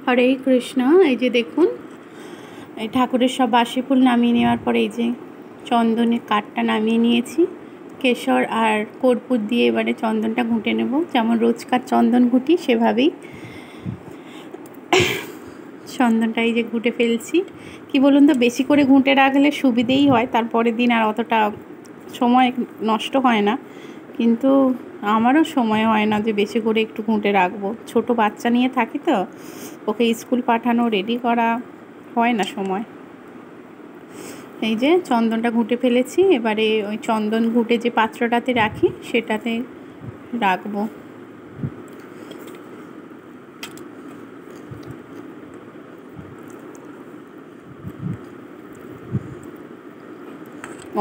হরে কৃষ্ণ। এই যে দেখুন, এই ঠাকুরের সব বাসি ফুল নামিয়ে নেওয়ার পরে এই যে চন্দনের কাঠটা নামিয়ে নিয়েছি। কেশর আর কর্পূর দিয়ে এবারে চন্দনটা ঘুঁটে নেব, যেমন রোজকার চন্দন ঘুঁটি সেভাবেই চন্দনটা এই যে ঘুঁটে ফেলছি। কি বলুন তো, বেশি করে ঘুঁটে রাখলে সুবিধেই হয়, তারপরের দিন আর অতটা সময় নষ্ট হয় না। কিন্তু আমারও সময় হয় না যে বেশি করে একটু ঘুঁটে রাখবো। ছোট বাচ্চা নিয়ে থাকি তো, ওকে স্কুল পাঠানো, রেডি করা হয় না সময়। এই যে চন্দনটা ঘুঁটে ফেলেছি, এবারে ওই চন্দন ঘুঁটে যে পাত্রটাতে রাখি সেটাতে রাখবো।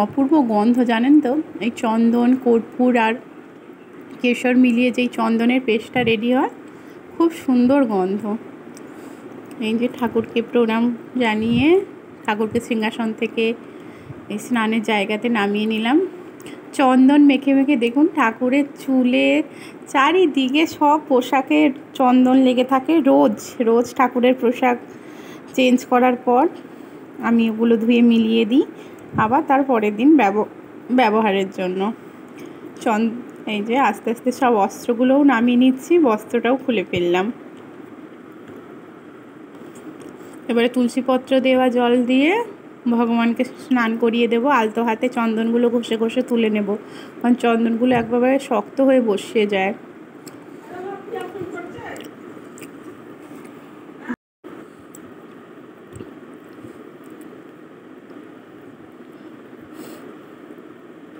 অপূর্ব গন্ধ, জানেন তো, এই চন্দন, কর্পূর আর কেশর মিলিয়ে যেই চন্দনের পেস্টটা রেডি হয়, খুব সুন্দর গন্ধ। এই যে ঠাকুরকে প্রণাম জানিয়ে ঠাকুরকে সিংহাসন থেকে এই স্নানের জায়গাতে নামিয়ে নিলাম। চন্দন মেখে মেখে দেখুন ঠাকুরের চুলে চারিদিকে সব পোশাকে চন্দন লেগে থাকে। রোজ রোজ ঠাকুরের পোশাক চেঞ্জ করার পর আমি ওগুলো ধুয়ে মিলিয়ে দিই, আবার তার পরের দিন ব্যবহারের জন্য। এই যে আস্তে আস্তে সব অস্ত্রগুলোও নামিয়ে নিচ্ছি, বস্ত্রটাও খুলে ফেললাম। এবারে তুলসীপত্র দেওয়া জল দিয়ে ভগবানকে স্নান করিয়ে দেবো। আলতো হাতে চন্দনগুলো ঘষে ঘষে তুলে নেব, কারণ চন্দনগুলো একবারে শক্ত হয়ে বসে যায়।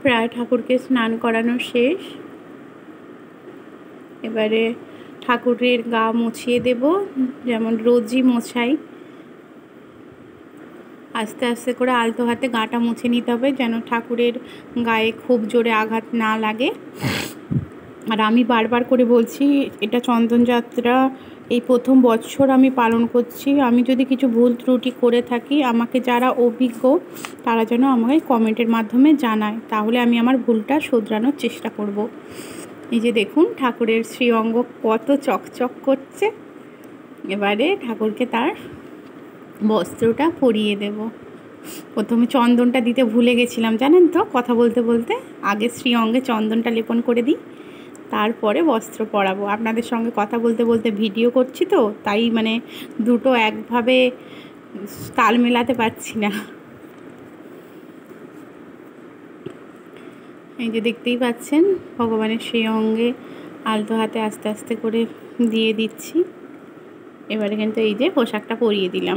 প্রায় ঠাকুরকে স্নান করানো শেষ। এবারে ঠাকুরের গা মুছিয়ে দেব, যেমন রোজই মোছাই। আস্তে আস্তে করে আলতো হাতে গাটা মুছে নিতে হবে, যেন ঠাকুরের গায়ে খুব জোরে আঘাত না লাগে। আর আমি বারবার করে বলছি, এটা চন্দনযাত্রা এই প্রথম বছর আমি পালন করছি। আমি যদি কিছু ভুল ত্রুটি করে থাকি, আমাকে যারা অভিজ্ঞ তারা যেন আমাকে কমেন্টের মাধ্যমে জানায়, তাহলে আমি আমার ভুলটা শোধরানোর চেষ্টা করব। এই যে দেখুন ঠাকুরের শ্রীঅঙ্গ কত চকচক করছে। এবারে ঠাকুরকে তার বস্ত্রটা পরিয়ে দেব। প্রথমে চন্দনটা দিতে ভুলে গেছিলাম, জানেন তো, কথা বলতে বলতে। আগে শ্রীঅঙ্গে চন্দনটা লেপন করে দিই, তারপরে বস্ত্র পরাবো। আপনাদের সঙ্গে কথা বলতে বলতে ভিডিও করছি তো, তাই মানে দুটো একভাবে তাল মেলাতে পারছি না। এই যে দেখতেই পাচ্ছেন ভগবানের সেই অঙ্গে আলতো হাতে আস্তে আস্তে করে দিয়ে দিচ্ছি। এবারে কিন্তু এই যে পোশাকটা পরিয়ে দিলাম।